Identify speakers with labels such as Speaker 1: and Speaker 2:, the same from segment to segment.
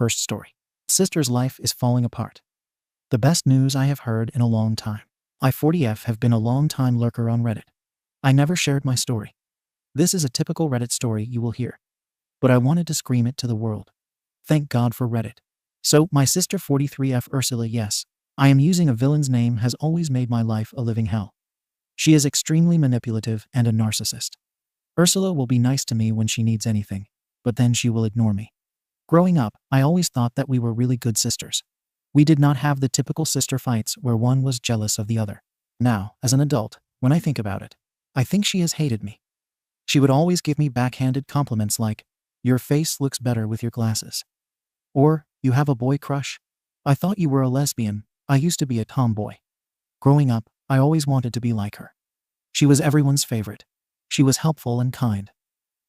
Speaker 1: First story. Sister's life is falling apart. The best news I have heard in a long time. I 40F have been a long time lurker on Reddit. I never shared my story. This is a typical Reddit story you will hear. But I wanted to scream it to the world. Thank God for Reddit. So, my sister 43F Ursula, yes, I am using a villain's name, has always made my life a living hell. She is extremely manipulative and a narcissist. Ursula will be nice to me when she needs anything, but then she will ignore me. Growing up, I always thought that we were really good sisters. We did not have the typical sister fights where one was jealous of the other. Now, as an adult, when I think about it, I think she has hated me. She would always give me backhanded compliments like, "Your face looks better with your glasses." Or, "You have a boy crush? I thought you were a lesbian. I used to be a tomboy." Growing up, I always wanted to be like her. She was everyone's favorite. She was helpful and kind.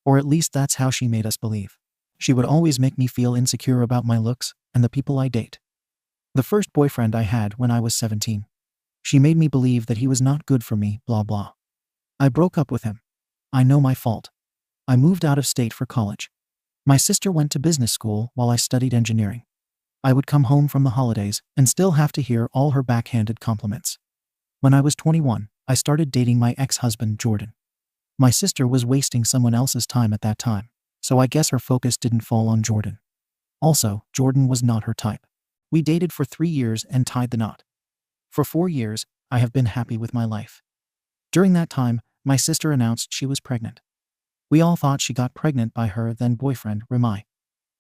Speaker 1: Or at least that's how she made us believe. She would always make me feel insecure about my looks and the people I date. The first boyfriend I had when I was 17. She made me believe that he was not good for me, blah blah. I broke up with him. I know my fault. I moved out of state for college. My sister went to business school while I studied engineering. I would come home from the holidays and still have to hear all her backhanded compliments. When I was 21, I started dating my ex-husband, Jordan. My sister was wasting someone else's time at that time, so I guess her focus didn't fall on Jordan. Also, Jordan was not her type. We dated for 3 years and tied the knot. For 4 years, I have been happy with my life. During that time, my sister announced she was pregnant. We all thought she got pregnant by her then boyfriend, Ramai.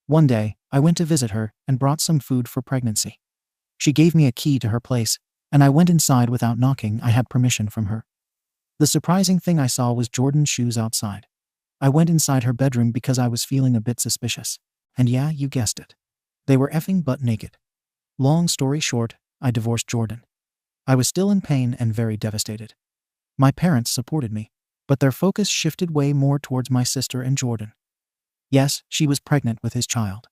Speaker 1: One day, I went to visit her and brought some food for pregnancy. She gave me a key to her place, and I went inside without knocking. I had permission from her. The surprising thing I saw was Jordan's shoes outside. I went inside her bedroom because I was feeling a bit suspicious. And yeah, you guessed it. They were effing butt naked. Long story short, I divorced Jordan. I was still in pain and very devastated. My parents supported me, but their focus shifted way more towards my sister and Jordan. Yes, she was pregnant with his child.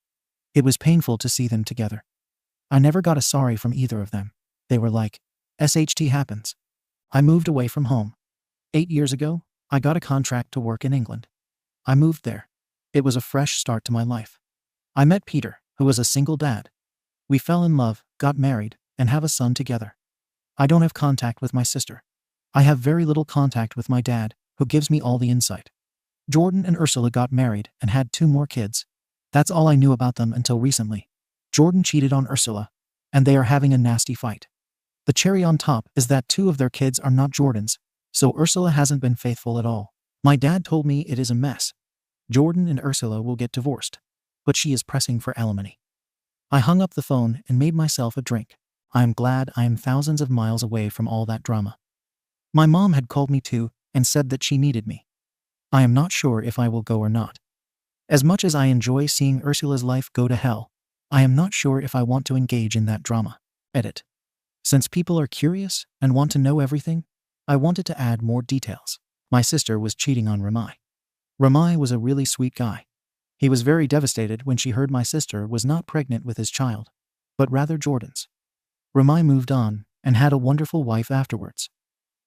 Speaker 1: It was painful to see them together. I never got a sorry from either of them. They were like, "SHT happens." I moved away from home. 8 years ago, I got a contract to work in England. I moved there. It was a fresh start to my life. I met Peter, who was a single dad. We fell in love, got married, and have a son together. I don't have contact with my sister. I have very little contact with my dad, who gives me all the insight. Jordan and Ursula got married and had 2 more kids. That's all I knew about them until recently. Jordan cheated on Ursula, and they are having a nasty fight. The cherry on top is that 2 of their kids are not Jordan's, so Ursula hasn't been faithful at all. My dad told me it is a mess. Jordan and Ursula will get divorced, but she is pressing for alimony. I hung up the phone and made myself a drink. I am glad I am thousands of miles away from all that drama. My mom had called me too and said that she needed me. I am not sure if I will go or not. As much as I enjoy seeing Ursula's life go to hell, I am not sure if I want to engage in that drama. Edit. Since people are curious and want to know everything, I wanted to add more details. My sister was cheating on Ramai. Ramai was a really sweet guy. He was very devastated when she heard my sister was not pregnant with his child, but rather Jordan's. Ramai moved on and had a wonderful wife afterwards.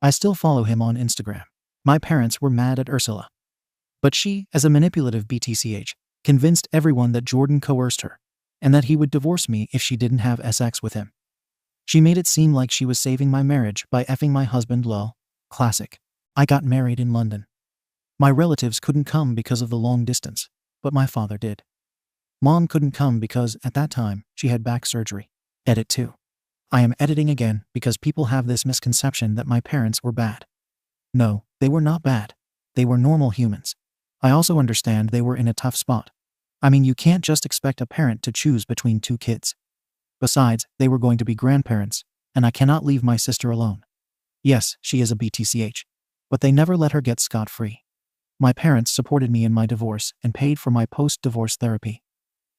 Speaker 1: I still follow him on Instagram. My parents were mad at Ursula. But she, as a manipulative BTCH, convinced everyone that Jordan coerced her, and that he would divorce me if she didn't have sex with him. She made it seem like she was saving my marriage by effing my husband, lol. Classic. I got married in London. My relatives couldn't come because of the long distance, but my father did. Mom couldn't come because, at that time, she had back surgery. Edit 2. I am editing again because people have this misconception that my parents were bad. No, they were not bad. They were normal humans. I also understand they were in a tough spot. I mean, you can't just expect a parent to choose between 2 kids. Besides, they were going to be grandparents, and I cannot leave my sister alone. Yes, she is a BTCH, but they never let her get scot-free. My parents supported me in my divorce and paid for my post-divorce therapy.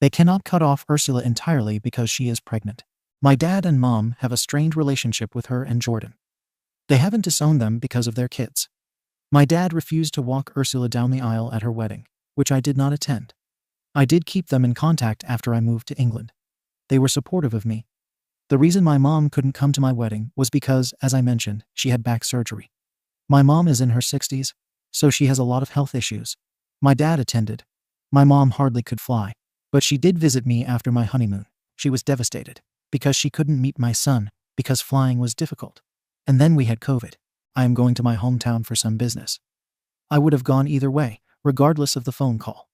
Speaker 1: They cannot cut off Ursula entirely because she is pregnant. My dad and mom have a strained relationship with her and Jordan. They haven't disowned them because of their kids. My dad refused to walk Ursula down the aisle at her wedding, which I did not attend. I did keep them in contact after I moved to England. They were supportive of me. The reason my mom couldn't come to my wedding was because, as I mentioned, she had back surgery. My mom is in her 60s, so she has a lot of health issues. My dad attended. My mom hardly could fly, But she did visit me after my honeymoon. She was devastated because she couldn't meet my son because flying was difficult. And then we had COVID. I am going to my hometown for some business. I would have gone either way, regardless of the phone call.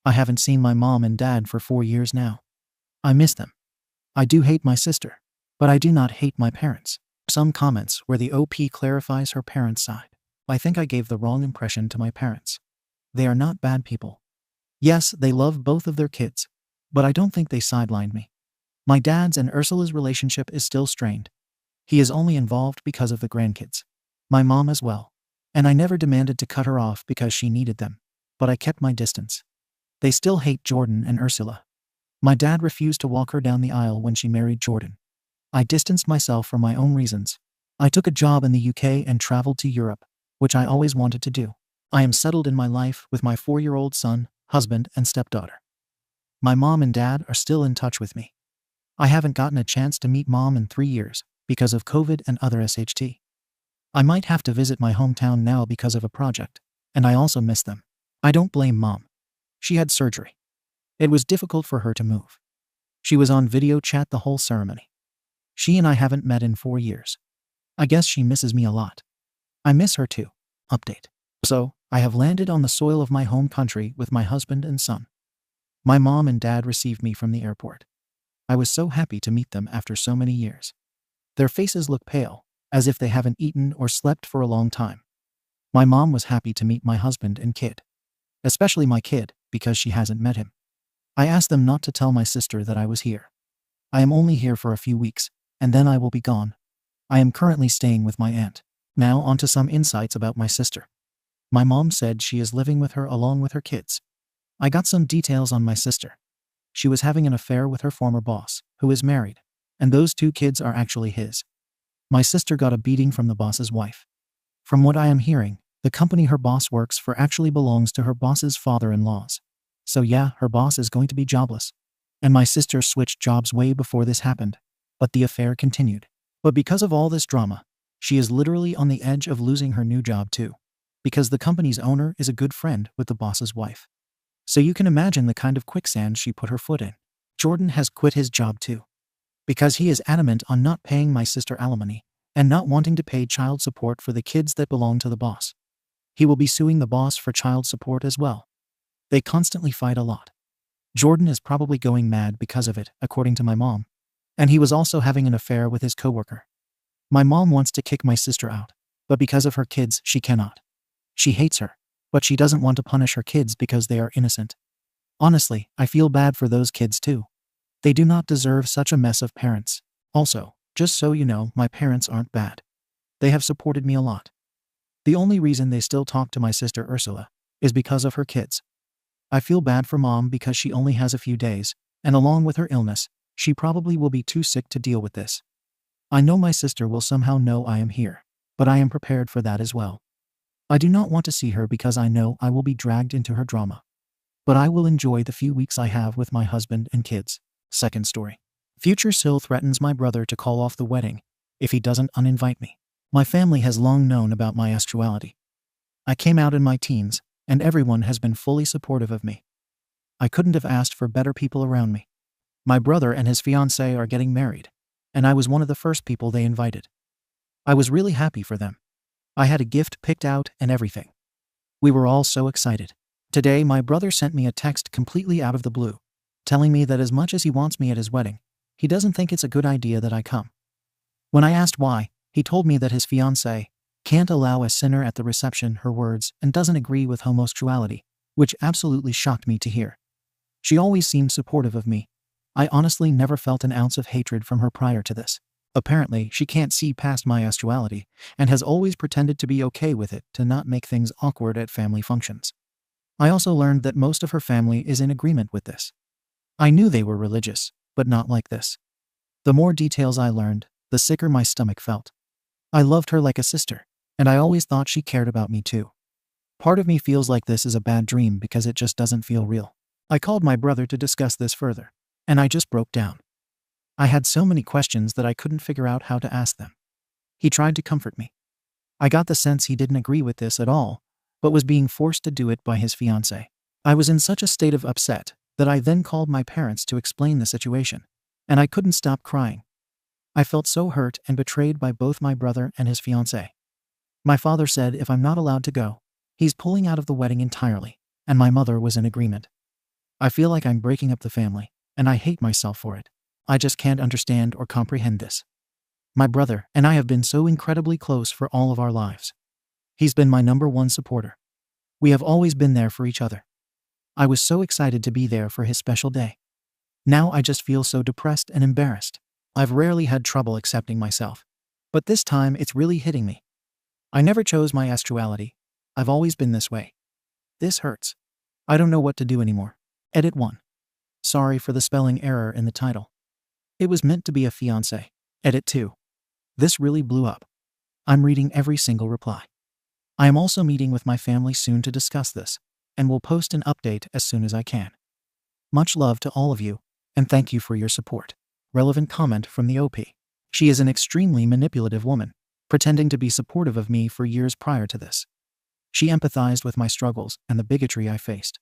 Speaker 1: I haven't seen my mom and dad for 4 years now. I miss them. I do hate my sister, but I do not hate my parents. Some comments where the OP clarifies her parents' side. I think I gave the wrong impression to my parents. They are not bad people. Yes, they love both of their kids, but I don't think they sidelined me. My dad's and Ursula's relationship is still strained. He is only involved because of the grandkids. My mom as well. And I never demanded to cut her off because she needed them, but I kept my distance. They still hate Jordan and Ursula. My dad refused to walk her down the aisle when she married Jordan. I distanced myself for my own reasons. I took a job in the UK and traveled to Europe, which I always wanted to do. I am settled in my life with my 4-year-old son, husband, and stepdaughter. My mom and dad are still in touch with me. I haven't gotten a chance to meet mom in 3 years because of COVID and other SHT. I might have to visit my hometown now because of a project, and I also miss them. I don't blame mom. She had surgery. It was difficult for her to move. She was on video chat the whole ceremony. She and I haven't met in 4 years. I guess she misses me a lot. I miss her too. Update. So, I have landed on the soil of my home country with my husband and son. My mom and dad received me from the airport. I was so happy to meet them after so many years. Their faces look pale, as if they haven't eaten or slept for a long time. My mom was happy to meet my husband and kid. Especially my kid, because she hasn't met him. I asked them not to tell my sister that I was here. I am only here for a few weeks, and then I will be gone. I am currently staying with my aunt. Now onto some insights about my sister. My mom said she is living with her along with her kids. I got some details on my sister. She was having an affair with her former boss, who is married, and those 2 kids are actually his. My sister got a beating from the boss's wife. From what I am hearing, the company her boss works for actually belongs to her boss's father-in-law's. So yeah, her boss is going to be jobless. And my sister switched jobs way before this happened, but the affair continued. But because of all this drama, she is literally on the edge of losing her new job too, because the company's owner is a good friend with the boss's wife. So you can imagine the kind of quicksand she put her foot in. Jordan has quit his job too, because he is adamant on not paying my sister alimony and not wanting to pay child support for the kids that belong to the boss. He will be suing the boss for child support as well. They constantly fight a lot. Jordan is probably going mad because of it, according to my mom. And he was also having an affair with his coworker. My mom wants to kick my sister out, but because of her kids, she cannot. She hates her, but she doesn't want to punish her kids because they are innocent. Honestly, I feel bad for those kids too. They do not deserve such a mess of parents. Also, just so you know, my parents aren't bad. They have supported me a lot. The only reason they still talk to my sister Ursula is because of her kids. I feel bad for mom because she only has a few days, and along with her illness, she probably will be too sick to deal with this. I know my sister will somehow know I am here, but I am prepared for that as well. I do not want to see her because I know I will be dragged into her drama. But I will enjoy the few weeks I have with my husband and kids. Second story. Future Sil threatens my brother to call off the wedding if he doesn't uninvite me. My family has long known about my sexuality. I came out in my teens, and everyone has been fully supportive of me. I couldn't have asked for better people around me. My brother and his fiancée are getting married, and I was one of the first people they invited. I was really happy for them. I had a gift picked out and everything. We were all so excited. Today, my brother sent me a text completely out of the blue, telling me that as much as he wants me at his wedding, he doesn't think it's a good idea that I come. When I asked why, he told me that his fiancée can't allow a sinner at the reception, her words, and doesn't agree with homosexuality, which absolutely shocked me to hear. She always seemed supportive of me. I honestly never felt an ounce of hatred from her prior to this. Apparently, she can't see past my sexuality and has always pretended to be okay with it to not make things awkward at family functions. I also learned that most of her family is in agreement with this. I knew they were religious, but not like this. The more details I learned, the sicker my stomach felt. I loved her like a sister, and I always thought she cared about me too. Part of me feels like this is a bad dream because it just doesn't feel real. I called my brother to discuss this further, and I just broke down. I had so many questions that I couldn't figure out how to ask them. He tried to comfort me. I got the sense he didn't agree with this at all, but was being forced to do it by his fiancée. I was in such a state of upset that I then called my parents to explain the situation, and I couldn't stop crying. I felt so hurt and betrayed by both my brother and his fiancée. My father said if I'm not allowed to go, he's pulling out of the wedding entirely, and my mother was in agreement. I feel like I'm breaking up the family, and I hate myself for it. I just can't understand or comprehend this. My brother and I have been so incredibly close for all of our lives. He's been my #1 supporter. We have always been there for each other. I was so excited to be there for his special day. Now I just feel so depressed and embarrassed. I've rarely had trouble accepting myself, but this time it's really hitting me. I never chose my sexuality. I've always been this way. This hurts. I don't know what to do anymore. Edit 1. Sorry for the spelling error in the title. It was meant to be a fiancé. Edit 2. This really blew up. I'm reading every single reply. I am also meeting with my family soon to discuss this, and will post an update as soon as I can. Much love to all of you, and thank you for your support. Relevant comment from the OP. She is an extremely manipulative woman, pretending to be supportive of me for years prior to this. She empathized with my struggles and the bigotry I faced.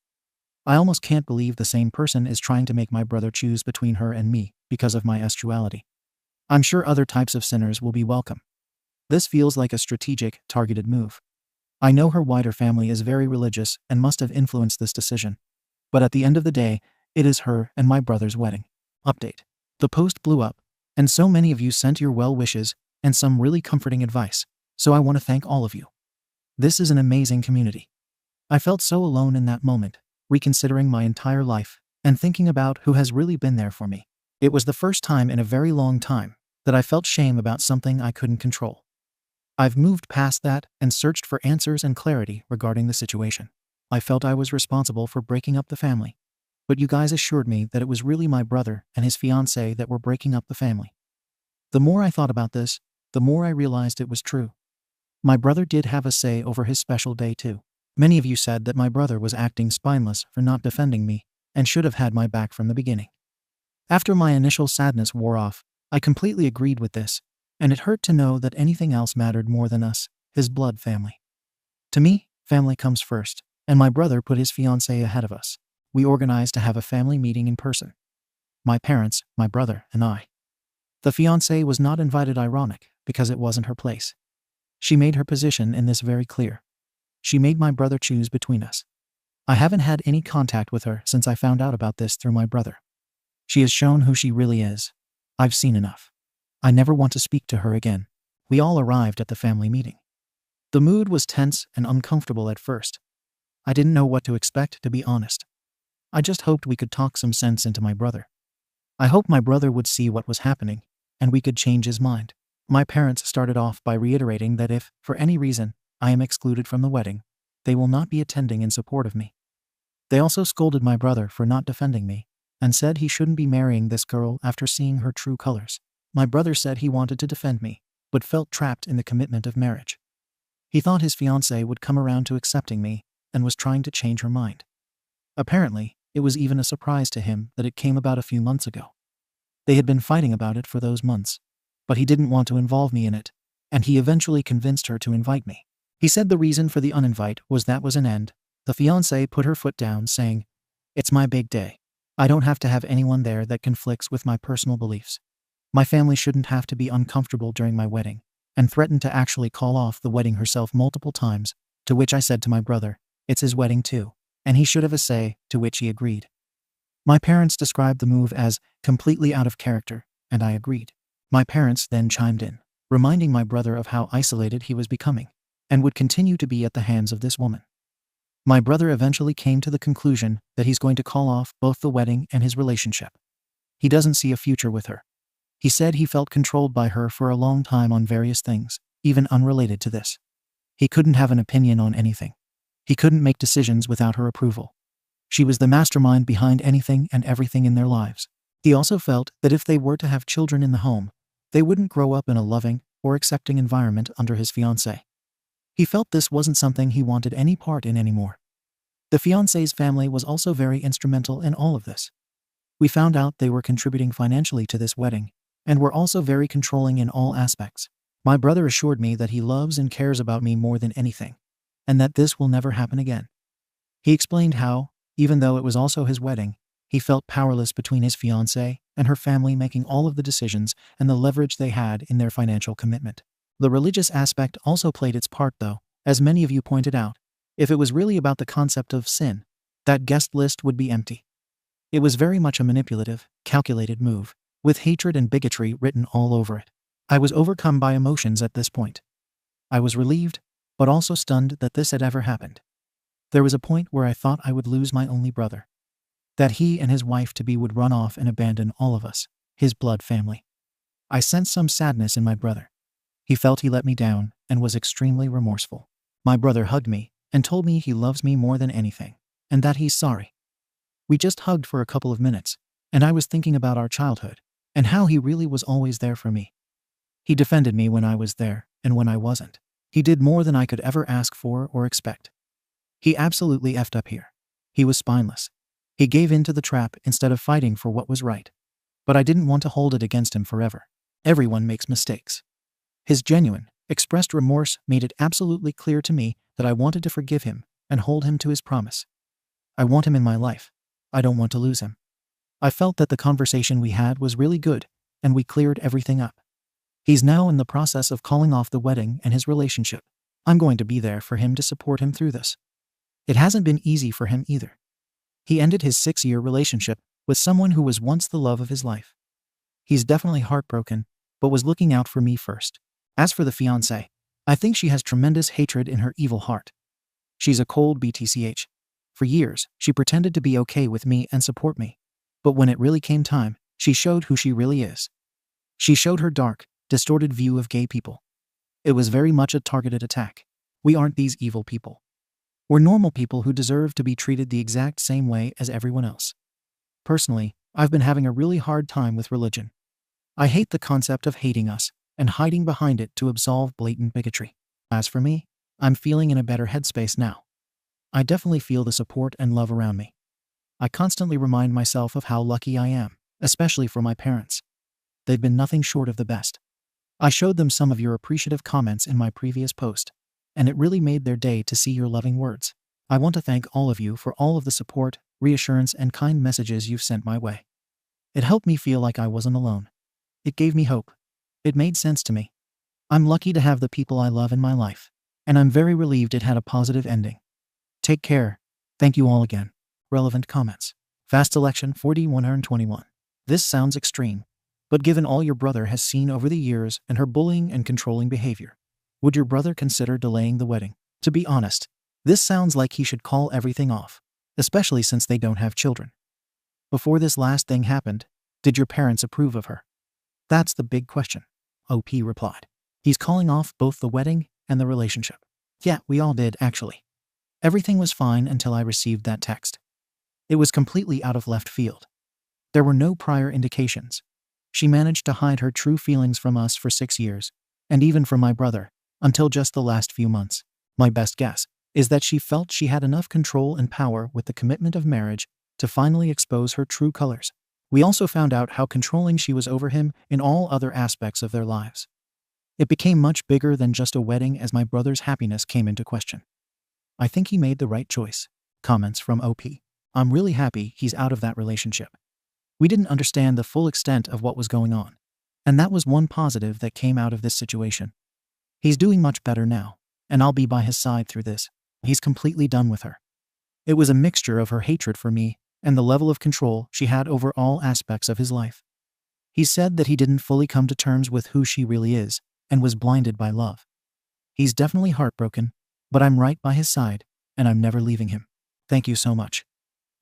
Speaker 1: I almost can't believe the same person is trying to make my brother choose between her and me because of my sexuality. I'm sure other types of sinners will be welcome. This feels like a strategic, targeted move. I know her wider family is very religious and must have influenced this decision. But at the end of the day, it is her and my brother's wedding. Update. The post blew up, and so many of you sent your well wishes and some really comforting advice, so I want to thank all of you. This is an amazing community. I felt so alone in that moment, reconsidering my entire life and thinking about who has really been there for me. It was the first time in a very long time that I felt shame about something I couldn't control. I've moved past that and searched for answers and clarity regarding the situation. I felt I was responsible for breaking up the family, but you guys assured me that it was really my brother and his fiancée that were breaking up the family. The more I thought about this, the more I realized it was true. My brother did have a say over his special day too. Many of you said that my brother was acting spineless for not defending me and should have had my back from the beginning. After my initial sadness wore off, I completely agreed with this, and it hurt to know that anything else mattered more than us, his blood family. To me, family comes first, and my brother put his fiancée ahead of us. We organized to have a family meeting in person. My parents, my brother, and I. The fiancée was not invited, ironic, because it wasn't her place. She made her position in this very clear. She made my brother choose between us. I haven't had any contact with her since I found out about this through my brother. She has shown who she really is. I've seen enough. I never want to speak to her again. We all arrived at the family meeting. The mood was tense and uncomfortable at first. I didn't know what to expect, to be honest. I just hoped we could talk some sense into my brother. I hoped my brother would see what was happening, and we could change his mind. My parents started off by reiterating that if, for any reason, I am excluded from the wedding, they will not be attending in support of me. They also scolded my brother for not defending me, and said he shouldn't be marrying this girl after seeing her true colors. My brother said he wanted to defend me, but felt trapped in the commitment of marriage. He thought his fiancée would come around to accepting me, and was trying to change her mind. Apparently, it was even a surprise to him that it came about a few months ago. They had been fighting about it for those months, but he didn't want to involve me in it, and he eventually convinced her to invite me. He said the reason for the uninvite was that was an end. The fiancée put her foot down, saying, "It's my big day. I don't have to have anyone there that conflicts with my personal beliefs. My family shouldn't have to be uncomfortable during my wedding," and threatened to actually call off the wedding herself multiple times, to which I said to my brother, "It's his wedding too, and he should have a say," to which he agreed. My parents described the move as completely out of character, and I agreed. My parents then chimed in, reminding my brother of how isolated he was becoming, and would continue to be at the hands of this woman. My brother eventually came to the conclusion that he's going to call off both the wedding and his relationship. He doesn't see a future with her. He said he felt controlled by her for a long time on various things, even unrelated to this. He couldn't have an opinion on anything. He couldn't make decisions without her approval. She was the mastermind behind anything and everything in their lives. He also felt that if they were to have children in the home, they wouldn't grow up in a loving or accepting environment under his fiancée. He felt this wasn't something he wanted any part in anymore. The fiancé's family was also very instrumental in all of this. We found out they were contributing financially to this wedding, and were also very controlling in all aspects. My brother assured me that he loves and cares about me more than anything, and that this will never happen again. He explained how, even though it was also his wedding, He felt powerless between his fiancée and her family making all of the decisions and the leverage they had in their financial commitment. The religious aspect also played its part though, as many of you pointed out. If it was really about the concept of sin, that guest list would be empty. It was very much a manipulative, calculated move, with hatred and bigotry written all over it. I was overcome by emotions at this point. I was relieved, but also stunned that this had ever happened. There was a point where I thought I would lose my only brother. That he and his wife-to-be would run off and abandon all of us, his blood family. I sensed some sadness in my brother. He felt he let me down and was extremely remorseful. My brother hugged me and told me he loves me more than anything, and that he's sorry. We just hugged for a couple of minutes, and I was thinking about our childhood, and how he really was always there for me. He defended me when I was there and when I wasn't. He did more than I could ever ask for or expect. He absolutely effed up here. He was spineless. He gave in to the trap instead of fighting for what was right. But I didn't want to hold it against him forever. Everyone makes mistakes. His genuine, expressed remorse made it absolutely clear to me that I wanted to forgive him and hold him to his promise. I want him in my life. I don't want to lose him. I felt that the conversation we had was really good, and we cleared everything up. He's now in the process of calling off the wedding and his relationship. I'm going to be there for him to support him through this. It hasn't been easy for him either. He ended his 6-year relationship with someone who was once the love of his life. He's definitely heartbroken, but was looking out for me first. As for the fiancée, I think she has tremendous hatred in her evil heart. She's a cold BTCH. For years, she pretended to be okay with me and support me. But when it really came time, she showed who she really is. She showed her dark, distorted view of gay people. It was very much a targeted attack. We aren't these evil people. We're normal people who deserve to be treated the exact same way as everyone else. Personally, I've been having a really hard time with religion. I hate the concept of hating us and hiding behind it to absolve blatant bigotry. As for me, I'm feeling in a better headspace now. I definitely feel the support and love around me. I constantly remind myself of how lucky I am, especially for my parents. They've been nothing short of the best. I showed them some of your appreciative comments in my previous post, and it really made their day to see your loving words. I want to thank all of you for all of the support, reassurance, and kind messages you've sent my way. It helped me feel like I wasn't alone. It gave me hope. It made sense to me. I'm lucky to have the people I love in my life, and I'm very relieved it had a positive ending. Take care. Thank you all again. Relevant comments. Fast selection 4121. This sounds extreme, but given all your brother has seen over the years and her bullying and controlling behavior, would your brother consider delaying the wedding? To be honest, this sounds like he should call everything off, especially since they don't have children. Before this last thing happened, did your parents approve of her? That's the big question. OP replied. He's calling off both the wedding and the relationship. Yeah, we all did, actually. Everything was fine until I received that text. It was completely out of left field. There were no prior indications. She managed to hide her true feelings from us for 6 years, and even from my brother, until just the last few months. My best guess is that she felt she had enough control and power with the commitment of marriage to finally expose her true colors. We also found out how controlling she was over him in all other aspects of their lives. It became much bigger than just a wedding as my brother's happiness came into question. I think he made the right choice. Comments from OP. I'm really happy he's out of that relationship. We didn't understand the full extent of what was going on, and that was one positive that came out of this situation. He's doing much better now, and I'll be by his side through this. He's completely done with her. It was a mixture of her hatred for me and the level of control she had over all aspects of his life. He said that he didn't fully come to terms with who she really is and was blinded by love. He's definitely heartbroken, but I'm right by his side, and I'm never leaving him. Thank you so much.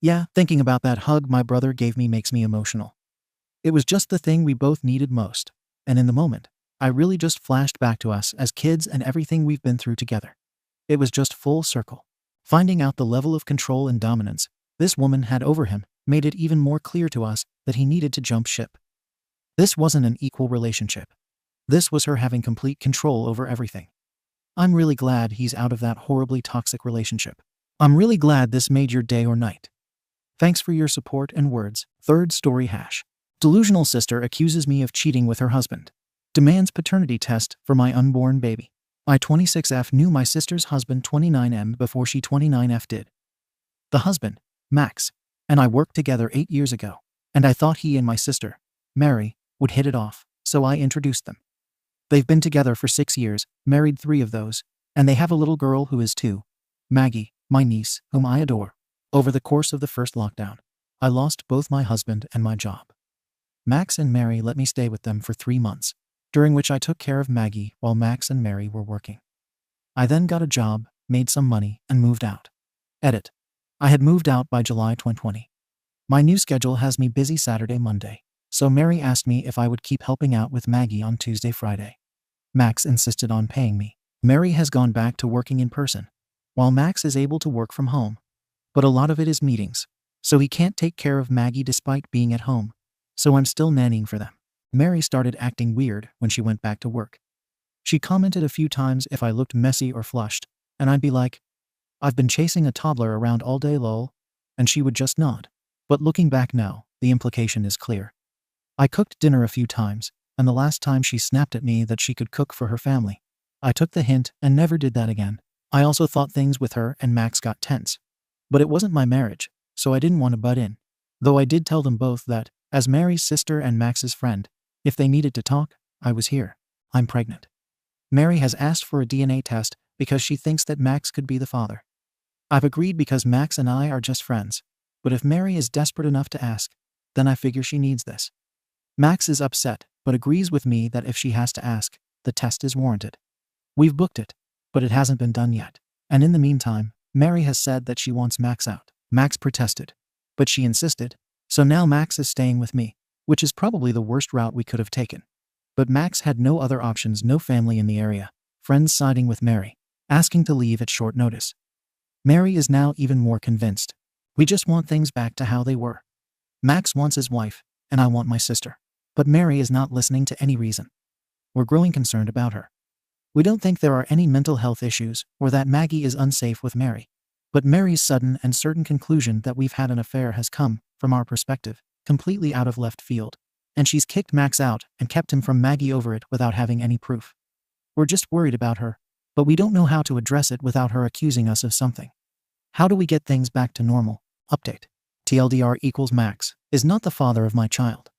Speaker 1: Yeah, thinking about that hug my brother gave me makes me emotional. It was just the thing we both needed most, and in the moment, I really just flashed back to us as kids and everything we've been through together. It was just full circle. Finding out the level of control and dominance this woman had over him made it even more clear to us that he needed to jump ship. This wasn't an equal relationship. This was her having complete control over everything. I'm really glad he's out of that horribly toxic relationship. I'm really glad this made your day or night. Thanks for your support and words. Third story hash. Delusional sister accuses me of cheating with her husband. Demands paternity test for my unborn baby. I 26F knew my sister's husband 29M before she 29F did. The husband, Max, and I worked together 8 years ago. And I thought he and my sister, Mary, would hit it off, so I introduced them. They've been together for 6 years, married 3 of those, and they have a little girl who is 2, Maggie, my niece, whom I adore. Over the course of the first lockdown, I lost both my husband and my job. Max and Mary let me stay with them for 3 months, during which I took care of Maggie while Max and Mary were working. I then got a job, made some money, and moved out. Edit. I had moved out by July 2020. My new schedule has me busy Saturday, Monday, so Mary asked me if I would keep helping out with Maggie on Tuesday, Friday. Max insisted on paying me. Mary has gone back to working in person, while Max is able to work from home. But a lot of it is meetings, so he can't take care of Maggie despite being at home, so I'm still nannying for them. Mary started acting weird when she went back to work. She commented a few times if I looked messy or flushed, and I'd be like, "I've been chasing a toddler around all day, lol," and she would just nod. But looking back now, the implication is clear. I cooked dinner a few times, and the last time she snapped at me that she could cook for her family. I took the hint and never did that again. I also thought things with her and Max got tense. But it wasn't my marriage, so I didn't want to butt in. Though I did tell them both that, as Mary's sister and Max's friend, if they needed to talk, I was here. I'm pregnant. Mary has asked for a DNA test because she thinks that Max could be the father. I've agreed because Max and I are just friends. But if Mary is desperate enough to ask, then I figure she needs this. Max is upset, but agrees with me that if she has to ask, the test is warranted. We've booked it, but it hasn't been done yet. And in the meantime, Mary has said that she wants Max out. Max protested, but she insisted, so now Max is staying with me, which is probably the worst route we could have taken. But Max had no other options, no family in the area, friends siding with Mary, asking to leave at short notice. Mary is now even more convinced. We just want things back to how they were. Max wants his wife, and I want my sister. But Mary is not listening to any reason. We're growing concerned about her. We don't think there are any mental health issues or that Maggie is unsafe with Mary. But Mary's sudden and certain conclusion that we've had an affair has come, from our perspective, completely out of left field. And she's kicked Max out and kept him from Maggie over it without having any proof. We're just worried about her, but we don't know how to address it without her accusing us of something. How do we get things back to normal? Update. TLDR equals Max is not the father of my child.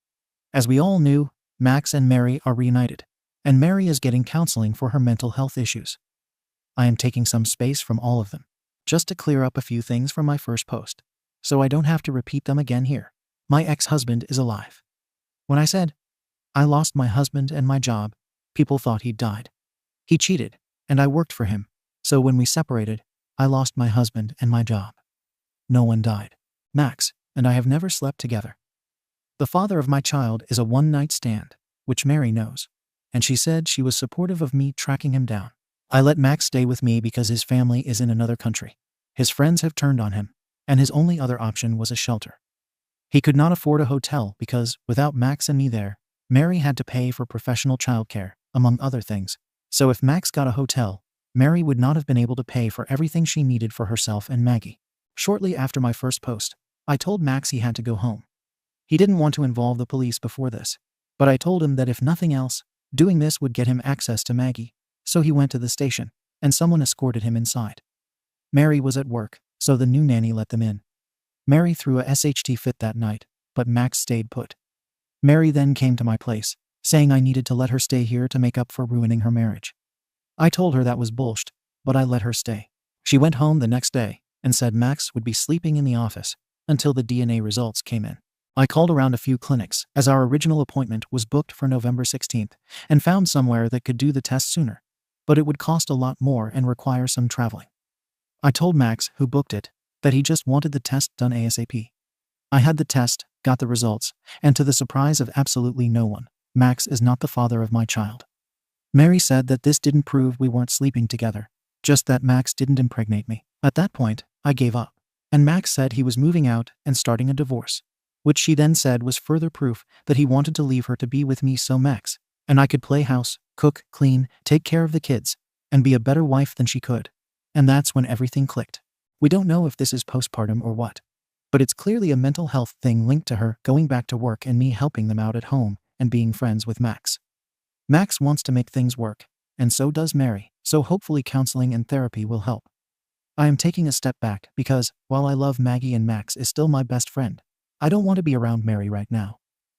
Speaker 1: As we all knew, Max and Mary are reunited, and Mary is getting counseling for her mental health issues. I am taking some space from all of them, just to clear up a few things from my first post, so I don't have to repeat them again here. My ex-husband is alive. When I said, I lost my husband and my job, people thought he'd died. He cheated, and I worked for him, so when we separated, I lost my husband and my job. No one died. Max and I have never slept together. The father of my child is a one-night stand, which Mary knows, and she said she was supportive of me tracking him down. I let Max stay with me because his family is in another country. His friends have turned on him, and his only other option was a shelter. He could not afford a hotel because, without Max and me there, Mary had to pay for professional childcare, among other things. So if Max got a hotel, Mary would not have been able to pay for everything she needed for herself and Maggie. Shortly after my first post, I told Max he had to go home. He didn't want to involve the police before this, but I told him that if nothing else, doing this would get him access to Maggie, so he went to the station, and someone escorted him inside. Mary was at work, so the new nanny let them in. Mary threw a SHT fit that night, but Max stayed put. Mary then came to my place, saying I needed to let her stay here to make up for ruining her marriage. I told her that was bullshit, but I let her stay. She went home the next day and said Max would be sleeping in the office until the DNA results came in. I called around a few clinics, as our original appointment was booked for November 16th, and found somewhere that could do the test sooner, but it would cost a lot more and require some traveling. I told Max, who booked it, that he just wanted the test done ASAP. I had the test, got the results, and to the surprise of absolutely no one, Max is not the father of my child. Mary said that this didn't prove we weren't sleeping together, just that Max didn't impregnate me. At that point, I gave up, and Max said he was moving out and starting a divorce, which she then said was further proof that he wanted to leave her to be with me so Max and I could play house, cook, clean, take care of the kids, and be a better wife than she could. And that's when everything clicked. We don't know if this is postpartum or what, but it's clearly a mental health thing linked to her going back to work and me helping them out at home and being friends with Max. Max wants to make things work, and so does Mary, so hopefully counseling and therapy will help. I am taking a step back because, while I love Maggie and Max is still my best friend, I don't want to be around Mary right now.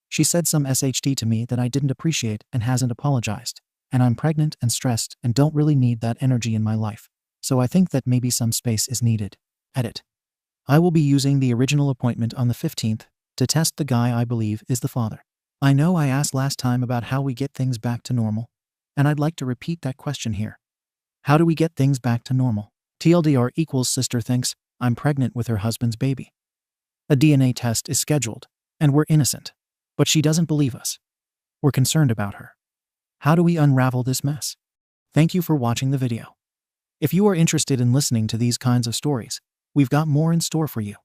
Speaker 1: She said some SHT to me that I didn't appreciate and hasn't apologized, and I'm pregnant and stressed and don't really need that energy in my life. So I think that maybe some space is needed. Edit. I will be using the original appointment on the 15th to test the guy I believe is the father. I know I asked last time about how we get things back to normal, and I'd like to repeat that question here. How do we get things back to normal? TLDR equals sister thinks I'm pregnant with her husband's baby. A DNA test is scheduled, and we're innocent. But she doesn't believe us. We're concerned about her. How do we unravel this mess? Thank you for watching the video. If you are interested in listening to these kinds of stories, we've got more in store for you.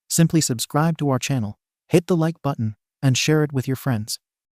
Speaker 1: Simply subscribe to our channel, hit the like button, and share it with your friends.